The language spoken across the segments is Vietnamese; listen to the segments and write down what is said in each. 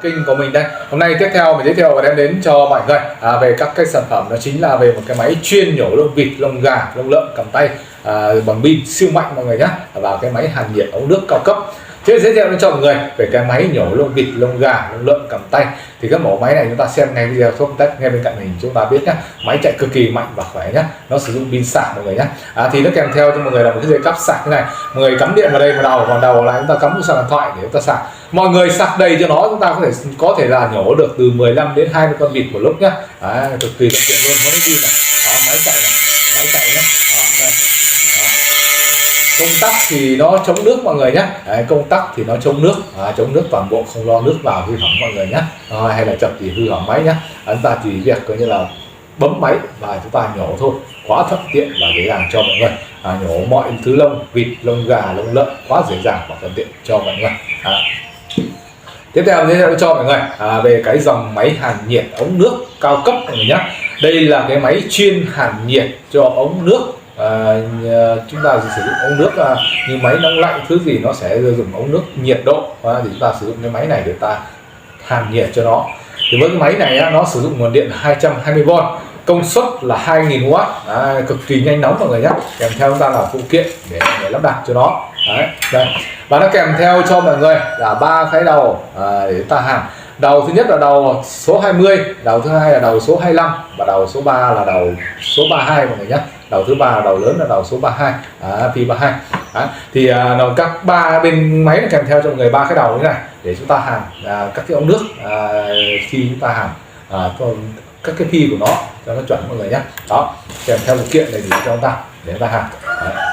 Kênh của mình đây. Hôm nay tiếp theo mình giới thiệu và đem đến cho mọi người về các cái sản phẩm, đó chính là về một cái máy chuyên nhổ lông vịt, lông gà, lông lợn cầm tay bằng pin siêu mạnh mọi người nhé, và cái máy hàn nhiệt ống nước cao cấp. Trước giới thiệu cho mọi người về cái máy nhổ lông vịt, lông gà, lông lợn cầm tay thì cái mẫu máy này chúng ta xem ngay video thuốc test ngay bên cạnh mình chúng ta biết nhé. Máy chạy cực kỳ mạnh và khỏe nhé, nó sử dụng pin sạc mọi người nhé. Thì nó kèm theo cho mọi người là một cái dây cáp sạc thế này, mọi người cắm điện vào đây mà còn đầu là chúng ta cắm sạc điện thoại để chúng ta sạc. Mọi người sạc đầy cho nó, chúng ta có thể là nhổ được từ 15 đến 20 con vịt một lúc nhá. Cực kỳ thuận tiện luôn, có cái pin này. Đó, máy chạy này, máy chạy nhá. Đó, đây. Đó. Công tắc thì nó chống nước mọi người nhé. Công tắc thì nó chống nước, chống nước toàn bộ, không lo nước vào hư hỏng mọi người nhé. Hay là chập thì hư hỏng máy nhé. Chúng ta chỉ việc coi như là bấm máy và chúng ta nhổ thôi, quá thuận tiện và dễ dàng cho mọi người. Nhổ mọi thứ lông vịt, lông gà, lông lợn quá dễ dàng và thuận tiện cho mọi người. Tiếp theo giới thiệu cho mọi người về cái dòng máy hàn nhiệt ống nước cao cấp mọi người nhé. Đây là cái máy chuyên hàn nhiệt cho ống nước. Chúng ta sử dụng ống nước như máy nóng lạnh thứ gì nó sẽ dùng ống nước nhiệt độ, thì chúng ta sử dụng cái máy này để ta hàn nhiệt cho nó. Thì với cái máy này nó sử dụng nguồn điện 220V, công suất là 2000W, cực kỳ nhanh nóng mọi người nhé. Kèm theo chúng ta là phụ kiện để lắp đặt cho nó. Đây. Và nó kèm theo cho mọi người là 3 cái đầu để ta hàn. Đầu thứ nhất là đầu số 20, đầu thứ hai là đầu số 25 và đầu số 3 là đầu số 32 mọi người nhé. Đầu thứ ba là đầu lớn là đầu số 32, P32. Thì các ba bên máy nó kèm theo cho mọi người 3 cái đầu như này để chúng ta hàn các cái ống nước khi chúng ta hàn các cái phi của nó cho nó chuẩn mọi người nhé. Đó, kèm theo một kiện này để cho chúng ta để chúng ta hàn.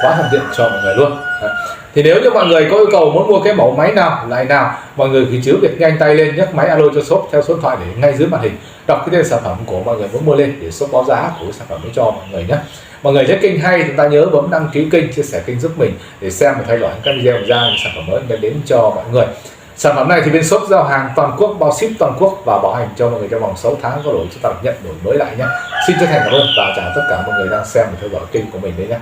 Quá thuận tiện cho mọi người luôn. Thì nếu như mọi người có yêu cầu muốn mua cái mẫu máy nào loại nào, mọi người cứ chứ việc nhanh tay lên nhấc máy alo cho shop theo số điện thoại để ngay dưới màn hình, đọc cái tên sản phẩm của mọi người muốn mua lên để shop báo giá của sản phẩm đó cho mọi người nhé. Mọi người thấy kênh hay chúng ta nhớ bấm đăng ký kênh, chia sẻ kênh giúp mình để xem và theo dõi các video ra những sản phẩm mới đem đến cho mọi người. Sản phẩm này thì bên shop giao hàng toàn quốc, bao ship toàn quốc và bảo hành cho mọi người trong vòng 6 tháng, có đổi chúng ta nhận đổi mới lại nhé. Xin chân thành cảm ơn và chào tất cả mọi người đang xem và theo dõi kênh của mình đấy nhé.